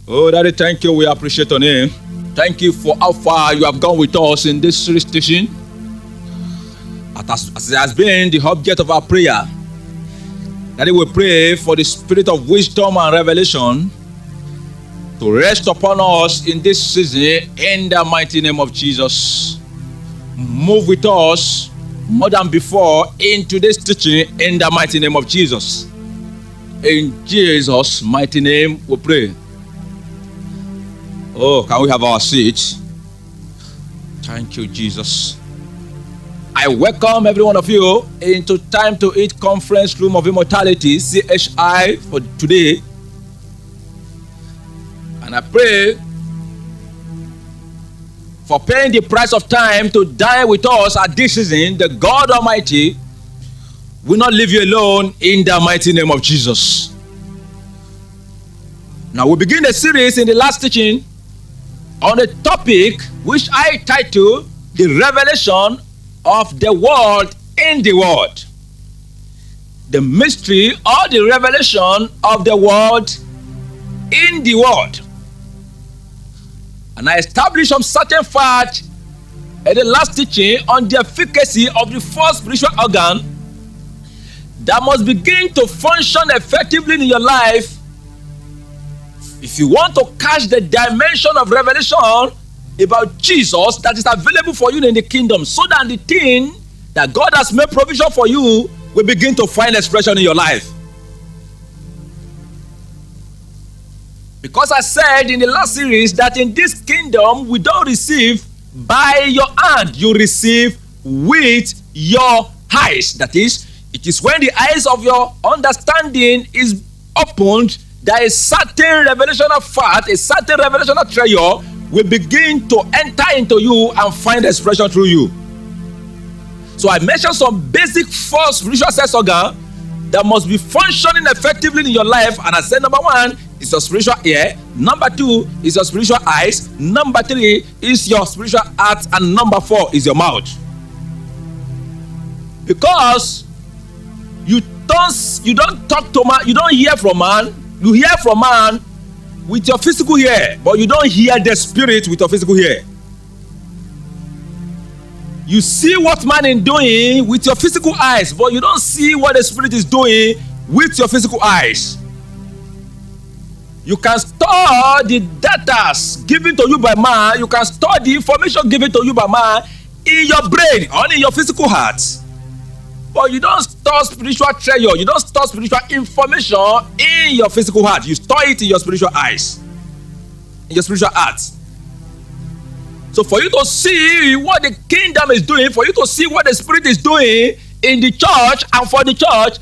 Oh, Daddy, thank you. We appreciate your name. Thank you for how far you have gone with us in this series teaching. As it has been the object of our prayer, Daddy, we pray for the spirit of wisdom and revelation to rest upon us in this season in the mighty name of Jesus. Move with us more than before into this teaching in the mighty name of Jesus. In Jesus' mighty name we pray. Oh, can we have our seats? Thank you, Jesus. I welcome every one of you into Time to Eat Conference Room of Immortality, CHI, for today. And I pray for paying the price of time to dine with us at this season. The God Almighty will not leave you alone in the mighty name of Jesus. Now we begin the series in the last teaching on a topic which I titled The Revelation of the Word in the Word. The mystery or the revelation of the Word in the Word. And I established some certain fact in the last teaching on the efficacy of the first spiritual organ that must begin to function effectively in your life if you want to catch the dimension of revelation about Jesus that is available for you in the kingdom, so that the thing that God has made provision for you will begin to find expression in your life. Because I said in the last series that in this kingdom we don't receive by your hand, you receive with your eyes. That is, it is when the eyes of your understanding is opened that a certain revelation of fact, a certain revelation of treasure will begin to enter into you and find expression through you. So I mentioned some basic first spiritual sense organ that must be functioning effectively in your life, and I said number one is your spiritual ear, number two is your spiritual eyes, number three is your spiritual heart, and number four is your mouth. Because you don't talk to man, you don't hear from man, you hear from man with your physical ear, but you don't hear the spirit with your physical ear. You see what man is doing with your physical eyes, but you don't see what the spirit is doing with your physical eyes. You can store the data given to you by man, you can store the information given to you by man in your brain or in your physical heart. But you don't store spiritual treasure, you don't store spiritual information in your physical heart. You store it in your spiritual eyes, in your spiritual heart. So for you to see what the kingdom is doing, for you to see what the spirit is doing in the church and for the church,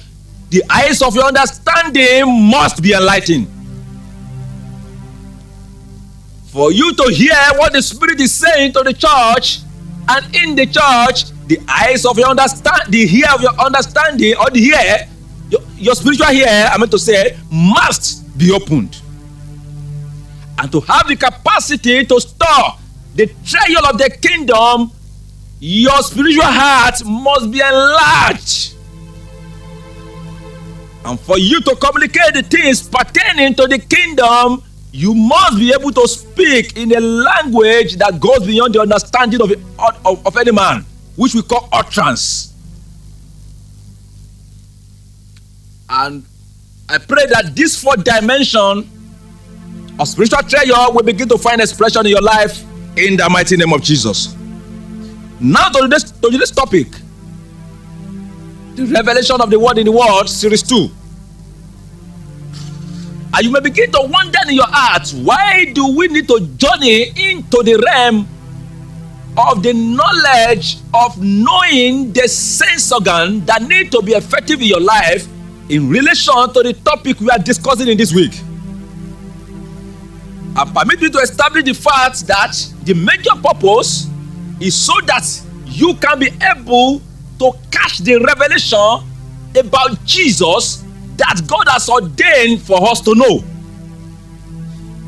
the eyes of your understanding must be enlightened. For you to hear what the spirit is saying to the church and in the church, the eyes of your understanding, the ear of your understanding, or the ear, your spiritual ear, I meant to say, must be opened. And to have the capacity to store the treasure of the kingdom, your spiritual heart must be enlarged. And for you to communicate the things pertaining to the kingdom, you must be able to speak in a language that goes beyond the understanding of any man, which we call utterance. And I pray that this fourth dimension of spiritual treasure will begin to find expression in your life in the mighty name of Jesus. Now to this topic, the revelation of the word in the world, series 2. And you may begin to wonder in your heart, why do we need to journey into the realm of the knowledge of knowing the sense organ that need to be effective in your life in relation to the topic we are discussing in this week? And permit me to establish the fact that the major purpose is so that you can be able to catch the revelation about Jesus that God has ordained for us to know.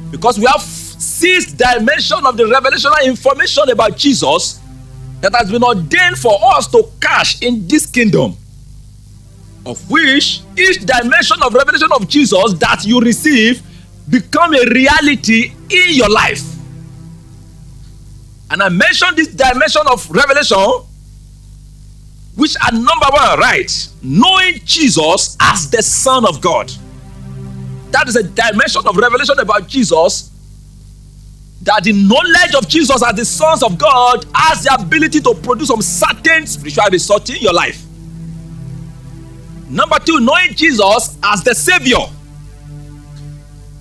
Because we have 6 dimensions of the revelational information about Jesus that has been ordained for us to catch in this kingdom, of which each dimension of revelation of Jesus that you receive become a reality in your life. And I mentioned this dimension of revelation, which are number one, right? Knowing Jesus as the Son of God. That is a dimension of revelation about Jesus, that the knowledge of Jesus as the sons of God has the ability to produce some certain spiritual result in your life. Number two, knowing Jesus as the Savior.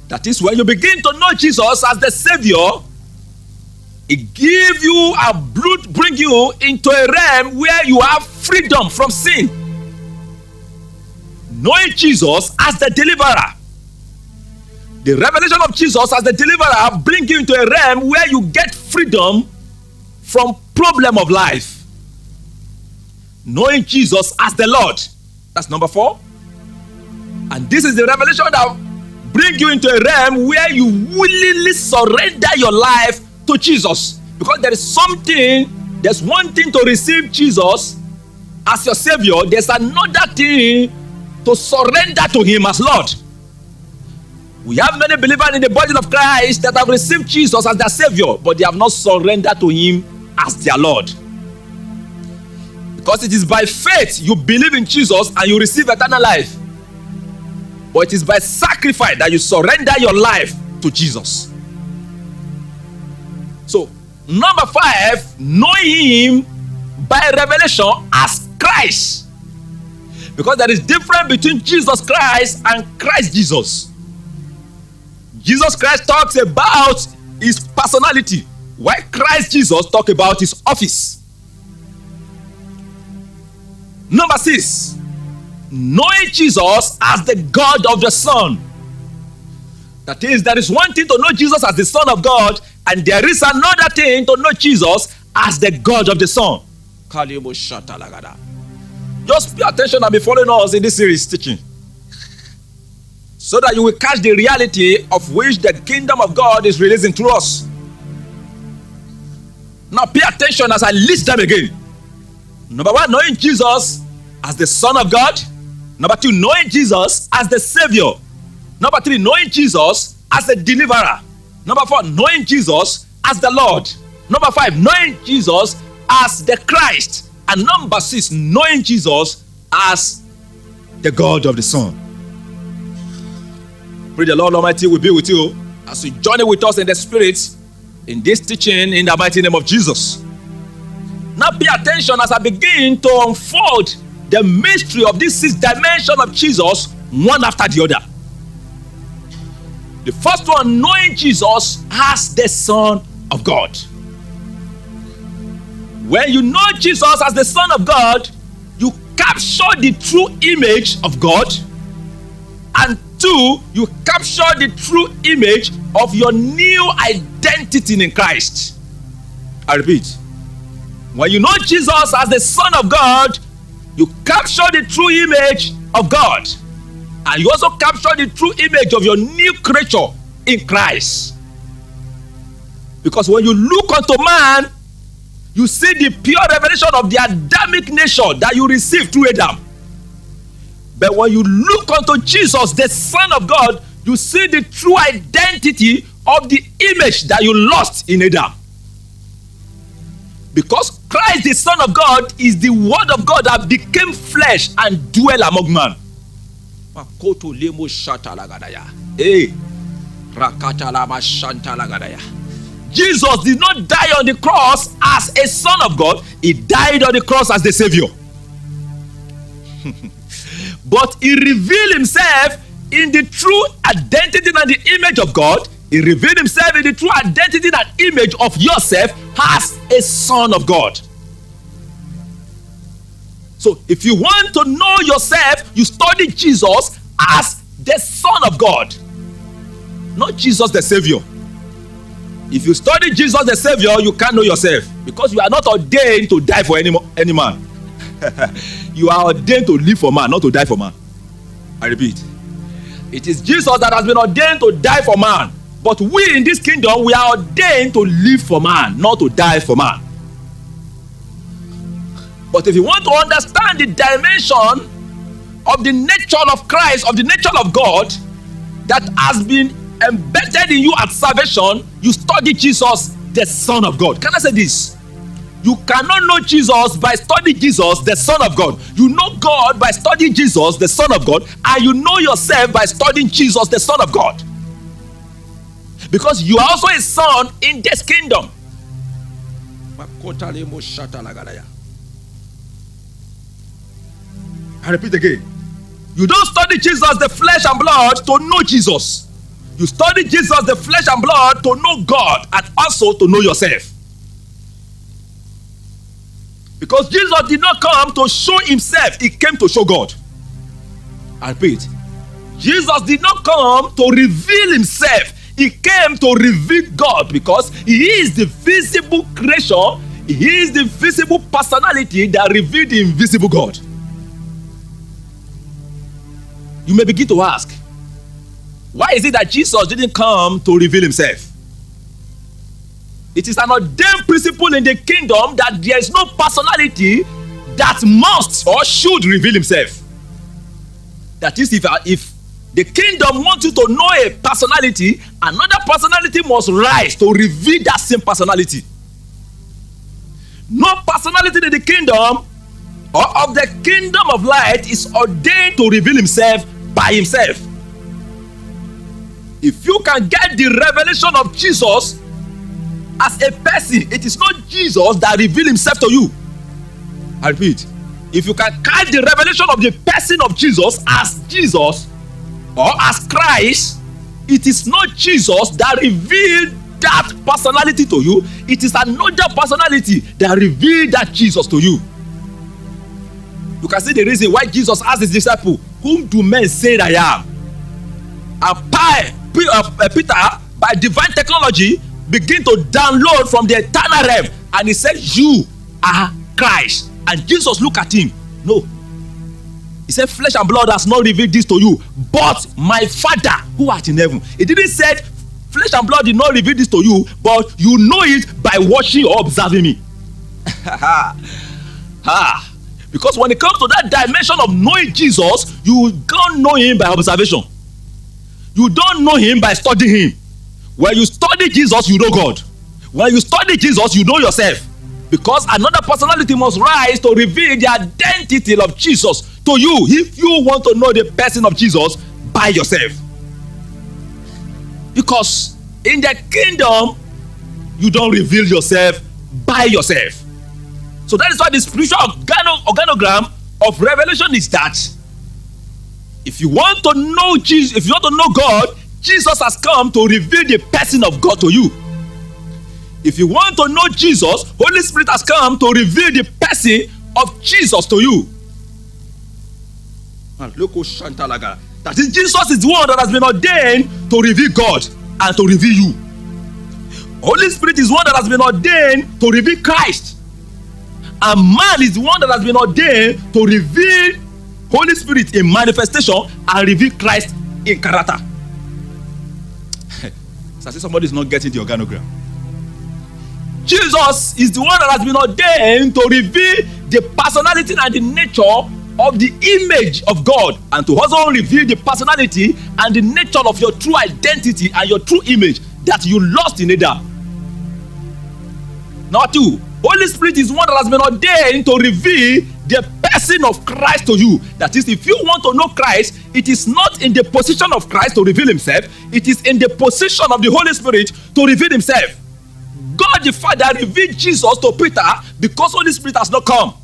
That is, when you begin to know Jesus as the Savior, it gives you a blood, bring you into a realm where you have freedom from sin. Knowing Jesus as the deliverer. The revelation of Jesus as the deliverer brings you into a realm where you get freedom from problem of life. Knowing Jesus as the Lord. That's number four. And this is the revelation that brings you into a realm where you willingly surrender your life to Jesus. Because there's one thing to receive Jesus as your Savior. There's another thing to surrender to Him as Lord. We have many believers in the body of Christ that have received Jesus as their Savior, but they have not surrendered to Him as their Lord. Because it is by faith you believe in Jesus and you receive eternal life. But it is by sacrifice that you surrender your life to Jesus. So, number five, knowing Him by revelation as Christ. Because there is difference between Jesus Christ and Christ Jesus. Jesus Christ talks about His personality, while Christ Jesus talks about His office. Number six, knowing Jesus as the God of the Son. That is, there is one thing to know Jesus as the Son of God, and there is another thing to know Jesus as the God of the Son. Just pay attention and be following us in this series teaching, so that you will catch the reality of which the kingdom of God is releasing through us. Now pay attention as I list them again. Number one, knowing Jesus as the Son of God. Number two, knowing Jesus as the Savior. Number three, knowing Jesus as the deliverer. Number four, knowing Jesus as the Lord. Number five, knowing Jesus as the Christ. And number six, knowing Jesus as the God of the Son. Pray the Lord Almighty will be with you as you journey with us in the Spirit in this teaching in the mighty name of Jesus. Now pay attention as I begin to unfold the mystery of this sixth dimension of Jesus, one after the other. The first one, knowing Jesus as the Son of God. When you know Jesus as the Son of God, you capture the true image of God. And two, you capture the true image of your new identity in Christ. I repeat. When you know Jesus as the Son of God, you capture the true image of God. And you also capture the true image of your new creature in Christ. Because when you look unto man, you see the pure revelation of the Adamic nature that you received through Adam. But when you look unto Jesus, the Son of God, you see the true identity of the image that you lost in Adam. Because Christ, the Son of God, is the Word of God that became flesh and dwelt among men. Jesus did not die on the cross as a Son of God. He died on the cross as the Savior. But He revealed Himself in the true identity and the image of God. He revealed Himself in the true identity and image of yourself as a Son of God. So if you want to know yourself, you study Jesus as the Son of God, not Jesus the Savior. If you study Jesus the Savior, you can't know yourself, because you are not ordained to die for any man. You are ordained to live for man, not to die for man. I repeat. It is Jesus that has been ordained to die for man. But we in this kingdom, we are ordained to live for man, not to die for man. But if you want to understand the dimension of the nature of Christ, of the nature of God, that has been embedded in you at salvation, you study Jesus, the Son of God. Can I say this? You cannot know Jesus by studying Jesus, the Son of God. You know God by studying Jesus, the Son of God, and you know yourself by studying Jesus, the Son of God. Because you are also a son in this kingdom. I repeat again. You don't study Jesus, the flesh and blood, to know Jesus. You study Jesus, the flesh and blood, to know God and also to know yourself. Because Jesus did not come to show himself, he came to show God. I repeat. Jesus did not come to reveal himself, he came to reveal God, because he is the visible creation, he is the visible personality that revealed the invisible God. You may begin to ask, why is it that Jesus didn't come to reveal himself? It is an ordained principle in the kingdom that there is no personality that must or should reveal himself. That is, if the kingdom wants you to know a personality, another personality must rise to reveal that same personality. No personality in the kingdom or of the kingdom of light is ordained to reveal himself by himself. If you can get the revelation of Jesus as a person, it is not Jesus that reveals himself to you. I repeat, if you can catch the revelation of the person of Jesus as Jesus or as Christ, it is not Jesus that revealed that personality to you. It is another personality that revealed that Jesus to you. You can see the reason why Jesus asked his disciple, whom do men say that I am? And Peter, by divine technology, begin to download from the eternal realm, and he said, you are Christ. And Jesus looked at him. No. He said, flesh and blood has not revealed this to you, but my Father who art in heaven. He didn't say flesh and blood did not reveal this to you, but you know it by watching or observing me. Because when it comes to that dimension of knowing Jesus, you don't know him by observation. You don't know him by studying him. When you study Jesus, you know God. When you study Jesus, you know yourself. Because another personality must rise to reveal the identity of Jesus to you, if you want to know the person of Jesus by yourself. Because in the kingdom, you don't reveal yourself by yourself. So that is why the spiritual organogram of revelation is that if you want to know Jesus, if you want to know God, Jesus has come to reveal the person of God to you. If you want to know Jesus, Holy Spirit has come to reveal the person of Jesus to you. That is, Jesus is the one that has been ordained to reveal God and to reveal you. Holy Spirit is one that has been ordained to reveal Christ. And man is the one that has been ordained to reveal Holy Spirit in manifestation and reveal Christ in character. So I say somebody is not getting the organogram. Jesus is the one that has been ordained to reveal the personality and the nature of the image of God, and to also reveal the personality and the nature of your true identity and your true image that you lost in Adam. Number two, Holy Spirit is one that has been ordained to reveal the person of Christ to you. That is, if you want to know Christ, it is not in the position of Christ to reveal himself, it is in the position of the Holy Spirit to reveal himself. God the Father revealed Jesus to Peter because Holy Spirit has not come.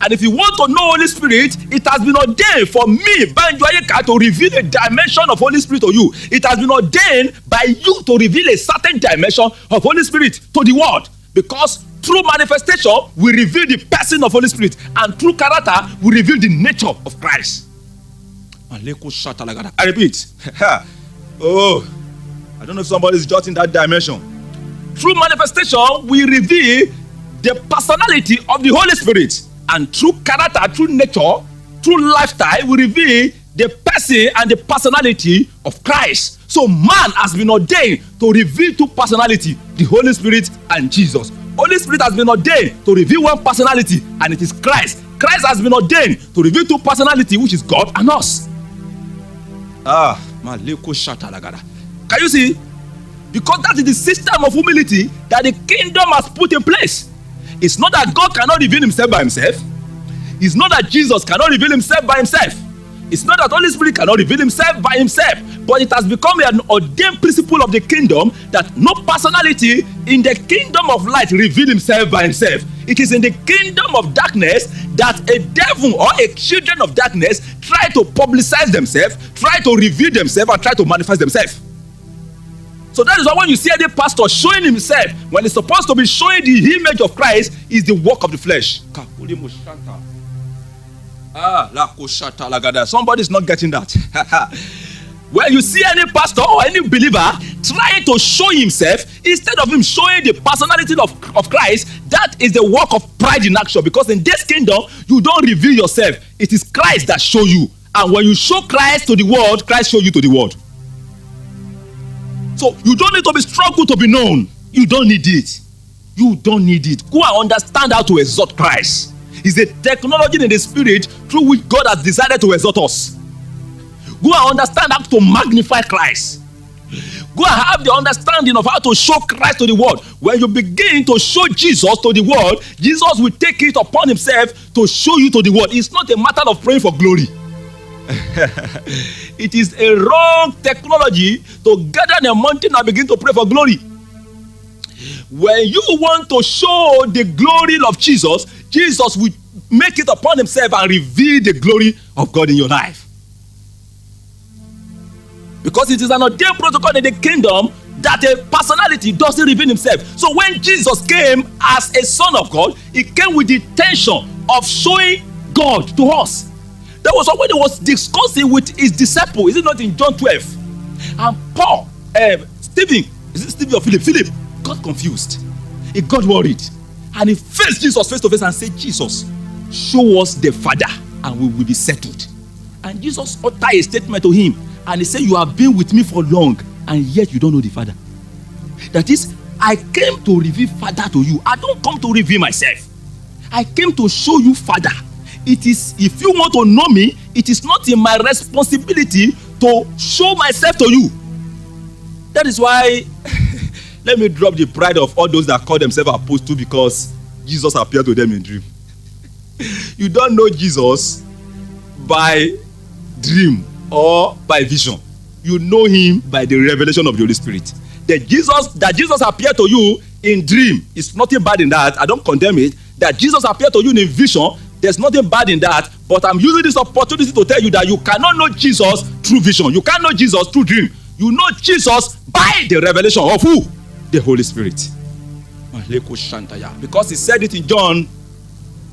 And if you want to know Holy Spirit, it has been ordained for me, Banjo Ayeka, to reveal a dimension of Holy Spirit to you. It has been ordained by you to reveal a certain dimension of Holy Spirit to the world. Because through manifestation, we reveal the person of Holy Spirit. And through character, we reveal the nature of Christ. I repeat. Oh, I don't know if somebody is jotting that dimension. Through manifestation, we reveal the personality of the Holy Spirit. And through character, through nature, through lifestyle, we reveal the person and the personality of Christ. So man has been ordained to reveal two personalities, the Holy Spirit and Jesus. Holy Spirit has been ordained to reveal one personality, and it is Christ. Christ has been ordained to reveal two personalities, which is God and us. Maleko Shatalagada. Can you see? Because that is the system of humility that the kingdom has put in place. It's not that God cannot reveal himself by himself. It's not that Jesus cannot reveal himself by himself. It's not that Holy Spirit cannot reveal himself by himself. But it has become an ordained principle of the kingdom that no personality in the kingdom of light reveal himself by himself. It is in the kingdom of darkness that a devil or a children of darkness try to publicize themselves, try to reveal themselves, and try to manifest themselves. So that is why when you see any pastor showing himself, when he's supposed to be showing the image of Christ, is the work of the flesh. Somebody is not getting that. When you see any pastor or any believer trying to show himself, instead of him showing the personality of Christ, that is the work of pride in action. Because in this kingdom, you don't reveal yourself. It is Christ that shows you. And when you show Christ to the world, Christ shows you to the world. So you don't need to be struggled to be known. You don't need it. You don't need it. Go and understand how to exalt Christ. It's a technology in the spirit through which God has decided to exalt us. Go and understand how to magnify Christ. Go and have the understanding of how to show Christ to the world. When you begin to show Jesus to the world, Jesus will take it upon himself to show you to the world. It's not a matter of praying for glory. It is a wrong technology to gather in a mountain and begin to pray for glory. When you want to show the glory of Jesus, Jesus will make it upon himself and reveal the glory of God in your life. Because it is an ordained protocol in the kingdom that a personality doesn't reveal himself. So when Jesus came as a son of God, he came with the intention of showing God to us. That was when he was discussing with his disciple. Is it not in John 12? And Paul, Stephen, is it Stephen or Philip? Philip got confused. He got worried. And he faced Jesus face to face and said, Jesus, show us the Father and we will be settled. And Jesus uttered a statement to him. And he said, you have been with me for long, and yet you don't know the Father. That is, I came to reveal Father to you. I don't come to reveal myself. I came to show you Father. It is, if you want to know me, it is not in my responsibility to show myself to you. That is why, let me drop the pride of all those that call themselves apostles because Jesus appeared to them in dream. You don't know Jesus by dream or by vision. You know him by the revelation of the Holy Spirit. That Jesus appeared to you in dream is nothing bad in that. I don't condemn it. That Jesus appeared to you in vision, there's nothing bad in that. But I'm using this opportunity to tell you that you cannot know Jesus through vision. You can't know Jesus through dream. You know Jesus by the revelation of who? The Holy Spirit. Because he said it in John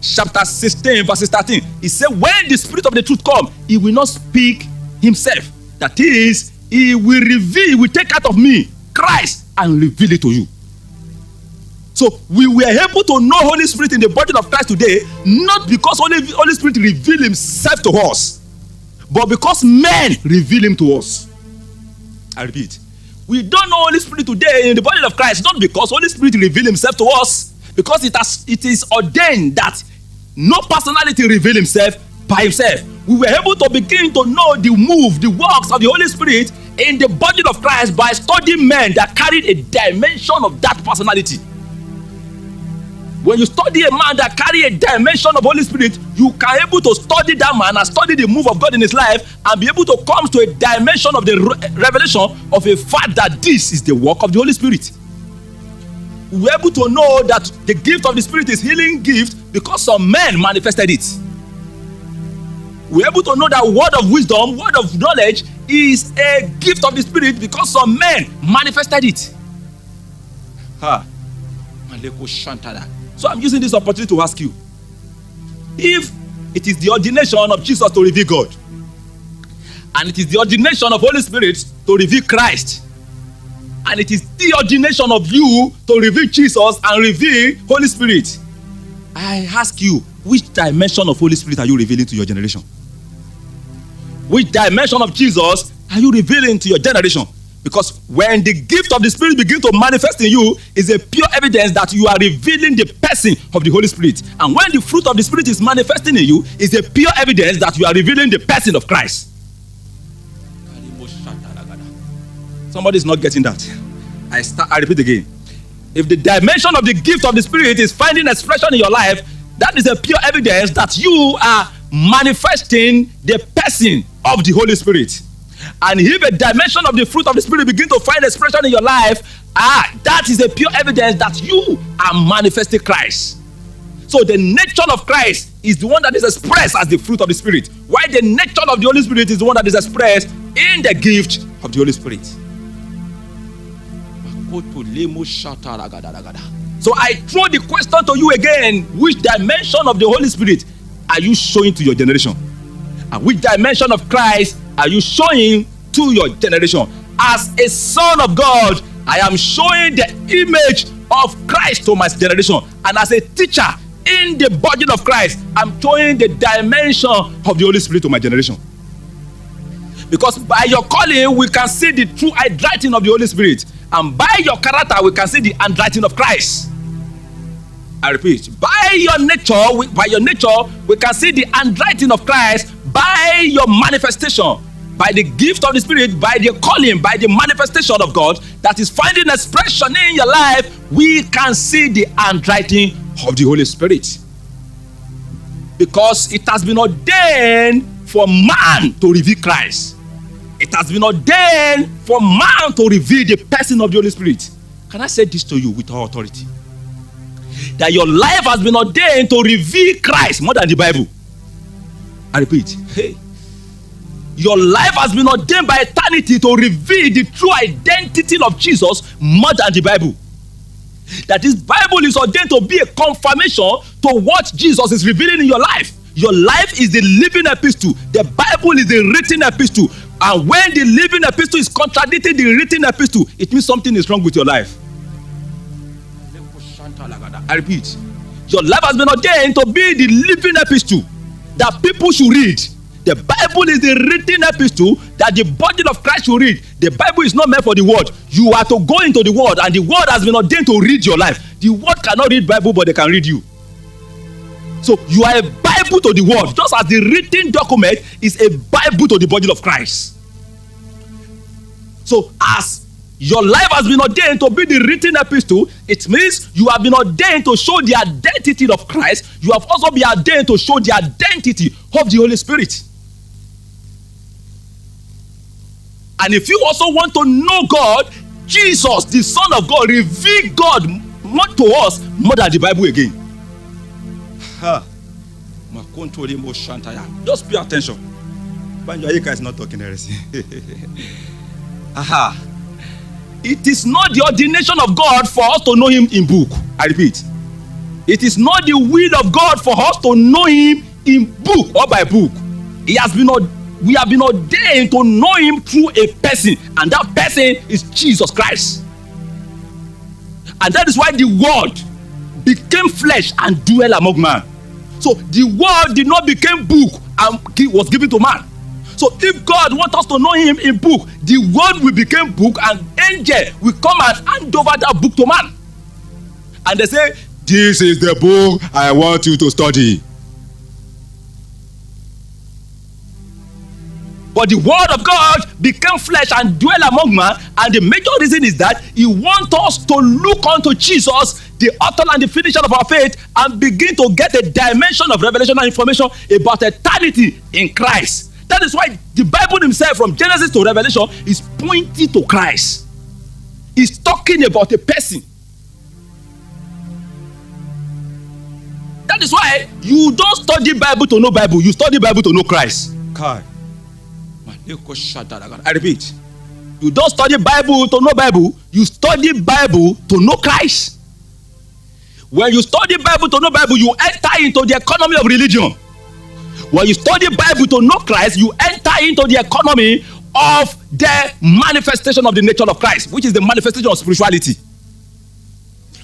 chapter 16 verses 13. He said, when the Spirit of the truth comes, he will not speak himself. That is, he will reveal, he will take out of me Christ and reveal it to you. So we were able to know Holy Spirit in the body of Christ today, not because Holy Spirit revealed himself to us, but because men reveal him to us. I repeat, we don't know Holy Spirit today in the body of Christ, not because Holy Spirit revealed himself to us, because it is ordained that no personality reveal himself by himself. We were able to begin to know the move, the works of the Holy Spirit in the body of Christ by studying men that carried a dimension of that personality. When you study a man that carry a dimension of Holy Spirit, you can able to study that man and study the move of God in his life and be able to come to a dimension of the revelation of a fact that this is the work of the Holy Spirit. We were able to know that the gift of the Spirit is healing gift because some men manifested it. We're able to know that word of wisdom, word of knowledge is a gift of the Spirit because some men manifested it. So I'm using this opportunity to ask you, if it is the ordination of Jesus to reveal God, and it is the ordination of Holy Spirit to reveal Christ, and it is the ordination of you to reveal Jesus and reveal Holy Spirit, I ask you, which dimension of Holy Spirit are you revealing to your generation? Which dimension of Jesus are you revealing to your generation? Because when the gift of the Spirit begins to manifest in you, is a pure evidence that you are revealing the person of the Holy Spirit. And when the fruit of the Spirit is manifesting in you, is a pure evidence that you are revealing the person of Christ. Somebody is not getting that. I repeat again. If the dimension of the gift of the Spirit is finding expression in your life, that is a pure evidence that you are manifesting the person of the Holy Spirit. And if a dimension of the fruit of the Spirit begin to find expression in your life, that is a pure evidence that you are manifesting Christ. So the nature of Christ is the one that is expressed as the fruit of the Spirit, while the nature of the Holy Spirit is the one that is expressed in the gift of the Holy Spirit. So I throw the question to you again: which dimension of the Holy Spirit are you showing to your generation? And which dimension of Christ are you showing to your generation? As a son of God, I am showing the image of Christ to my generation. And as a teacher in the body of Christ, I'm showing the dimension of the Holy Spirit to my generation. Because by your calling, we can see the true handwriting of the Holy Spirit. And by your character, we can see the handwriting of Christ. I repeat, by your nature, we can see the handwriting of Christ. By your manifestation, by the gift of the Spirit, by the calling, by the manifestation of God that is finding expression in your life, we can see the handwriting of the Holy Spirit. Because it has been ordained for man to reveal Christ. It has been ordained for man to reveal the person of the Holy Spirit. Can I say this to you with all authority? That your life has been ordained to reveal Christ more than the Bible. I repeat, your life has been ordained by eternity to reveal the true identity of Jesus more than the Bible. That this Bible is ordained to be a confirmation to what Jesus is revealing in your life. Your life is the living epistle. The Bible is the written epistle. And when the living epistle is contradicting the written epistle, it means something is wrong with your life. I repeat, your life has been ordained to be the living epistle that people should read. The Bible is the written epistle that the body of Christ should read. The Bible is not meant for the world. You are to go into the world, and the world has been ordained to read your life. The world cannot read Bible, but they can read you. So you are a Bible to the world, just as the written document is a Bible to the body of Christ. So as your life has been ordained to be the written epistle, it means you have been ordained to show the identity of Christ. You have also been ordained to show the identity of the Holy Spirit. And if you also want to know God, Jesus, the Son of God, revealed God more to us more than the Bible again. Just pay attention. Banjo is not talking heresy. It is not the ordination of God for us to know him in book. I repeat. It is not the will of God for us to know him in book or by book. We have been ordained to know him through a person, and that person is Jesus Christ. And that is why the word became flesh and dwelt among man. So the word did not become book and was given to man. So if God wants us to know him in book, the word will become book, and angel will come and hand over that book to man. And they say, this is the book I want you to study. But the word of God became flesh and dwelt among man, and the major reason is that he wants us to look unto Jesus, the author and the finisher of our faith, and begin to get a dimension of revelation and information about eternity in Christ. That is why the Bible himself, from Genesis to Revelation, is pointing to Christ. He's talking about a person. That is why you don't study Bible to know Bible. You study Bible to know Christ. I repeat. You don't study Bible to know Bible. You study Bible to know Christ. When you study Bible to know Bible, you enter into the economy of religion. When you study Bible to know Christ, you enter into the economy of the manifestation of the nature of Christ, which is the manifestation of spirituality.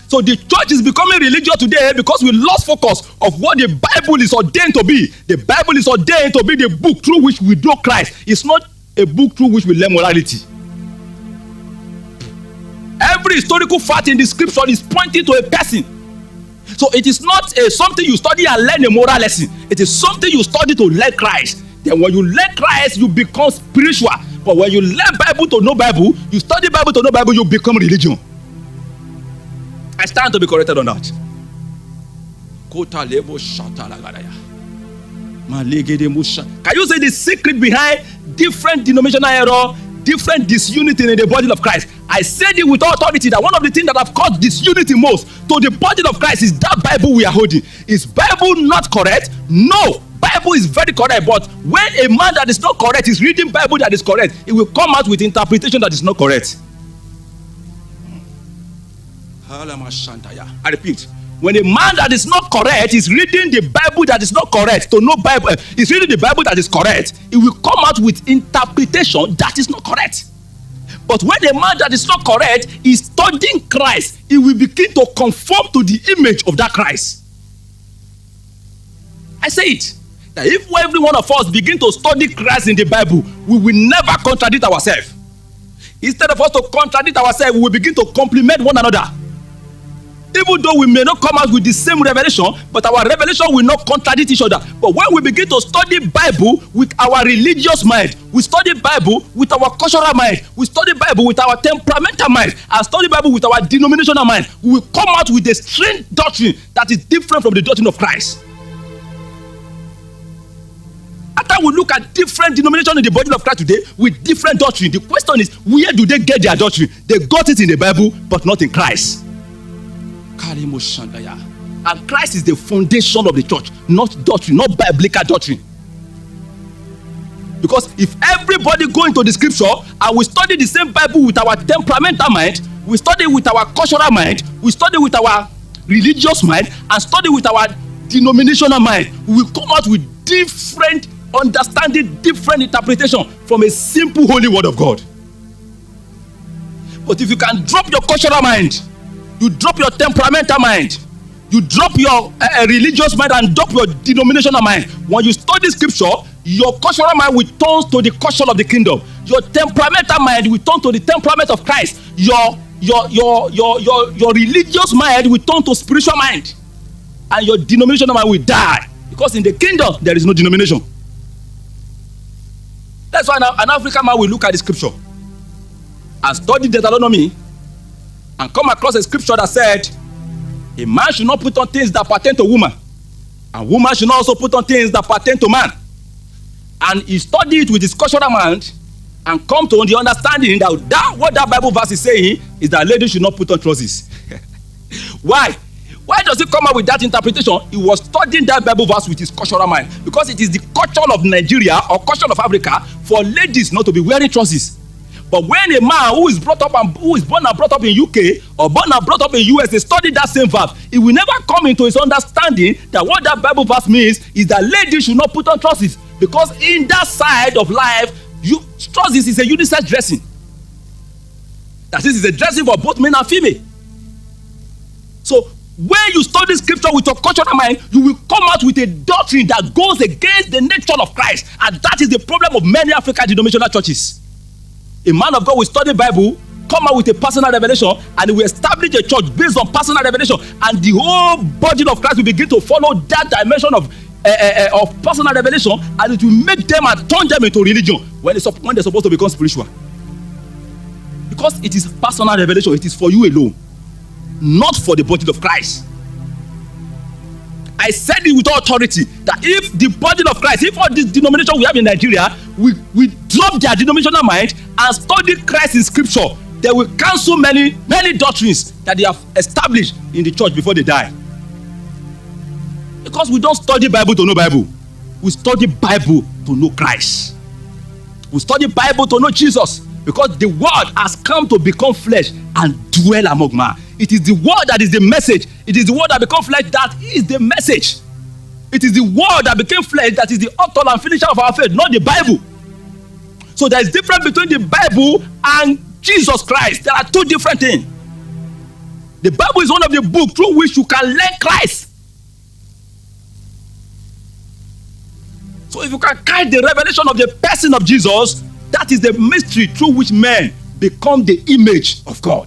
So the church is becoming religious today because we lost focus of what the Bible is ordained to be. The Bible is ordained to be the book through which we know Christ. It's not a book through which we learn morality. Every historical fact in the scripture is pointing to a person. So it is not something you study and learn a moral lesson. It is something you study to learn Christ. Then when you learn Christ, you become spiritual. But when you learn Bible to know Bible, you study Bible to know Bible, you become religion. I stand to be corrected on that. Can you say the secret behind different denominational error, different disunity in the body of Christ? I said it with authority that one of the things that have caused disunity most to the body of Christ is that Bible we are holding. Is Bible not correct? No. Bible is very correct, but when a man that is not correct is reading Bible that is correct, it will come out with interpretation that is not correct. I repeat, when a man that is not correct is reading the Bible that is not correct, to know Bible, is reading the Bible that is correct, it will come out with interpretation that is not correct. But when a man that is not correct is studying Christ, he will begin to conform to the image of that Christ. I say it, that if every one of us begin to study Christ in the Bible, we will never contradict ourselves. Instead of us to contradict ourselves, we will begin to complement one another. Even though we may not come out with the same revelation, but our revelation will not contradict each other. But when we begin to study Bible with our religious mind, we study Bible with our cultural mind, we study Bible with our temperamental mind, and study Bible with our denominational mind, we will come out with a strange doctrine that is different from the doctrine of Christ. After we look at different denominations in the body of Christ today with different doctrine, the question is, where do they get their doctrine? They got it in the Bible, but not in Christ. And Christ is the foundation of the church, not doctrine, not biblical doctrine. Because if everybody go into the scripture and we study the same Bible with our temperamental mind, we study with our cultural mind, we study with our religious mind, and study with our denominational mind, we will come out with different understanding, different interpretation from a simple holy word of God. But if you can drop your cultural mind, you drop your temperamental mind, you drop your religious mind and drop your denominational mind, when you study scripture, your cultural mind will turn to the culture of the kingdom. Your temperamental mind will turn to the temperament of Christ. Your religious mind will turn to spiritual mind. And your denominational mind will die. Because in the kingdom, there is no denomination. That's why an African man will look at the scripture and study Deuteronomy and come across a scripture that said, a man should not put on things that pertain to woman, and woman should not also put on things that pertain to man. And he studied it with his cultural mind and come to the understanding that what that Bible verse is saying is that ladies should not put on trousers. Why? Why does he come up with that interpretation? He was studying that Bible verse with his cultural mind, because it is the culture of Nigeria or culture of Africa for ladies not to be wearing trousers. But when a man who is brought up and who is born and brought up in UK or born and brought up in US, they study that same verse, he will never come into his understanding that what that Bible verse means is that ladies should not put on trousers, because in that side of life, trousers is a unisex dressing. That is a dressing for both men and female. So when you study scripture with your cultural mind, you will come out with a doctrine that goes against the nature of Christ, and that is the problem of many African denominational churches. A man of God will study Bible, come out with a personal revelation, and he will establish a church based on personal revelation, and the whole body of Christ will begin to follow that dimension of personal revelation, and it will make them and turn them into religion when they're supposed to become spiritual. Because it is personal revelation, it is for you alone, not for the body of Christ. I said it with authority that if the body of Christ, if all this denomination we have in Nigeria, we drop their denominational mind and study Christ in scripture, they will cancel many doctrines that they have established in the church before they die. Because we don't study Bible to know Bible. We study Bible to know Christ. We study Bible to know Jesus, because the word has come to become flesh and dwell among man. It is the word that is the message. It is the word that became flesh that is the message. It is the word that became flesh that is the author and finisher of our faith, not the Bible. So there is difference between the Bible and Jesus Christ. There are two different things. The Bible is one of the books through which you can learn Christ. So if you can catch the revelation of the person of Jesus, that is the mystery through which men become the image of God.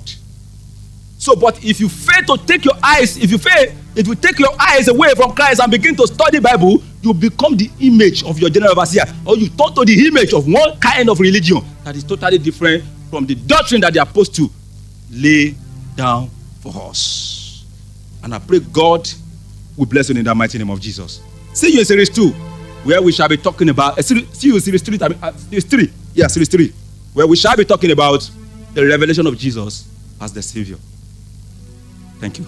So, but if you fail to take your eyes, if you fail If you take your eyes away from Christ and begin to study Bible, you become the image of your general overseer, or you turn to the image of one kind of religion that is totally different from the doctrine that the apostle lay down for us. And I pray God will bless you in the mighty name of Jesus. See you in series 2, where we shall be talking about see you in series 3, series 3, where we shall be talking about the revelation of Jesus as the Savior. Thank you.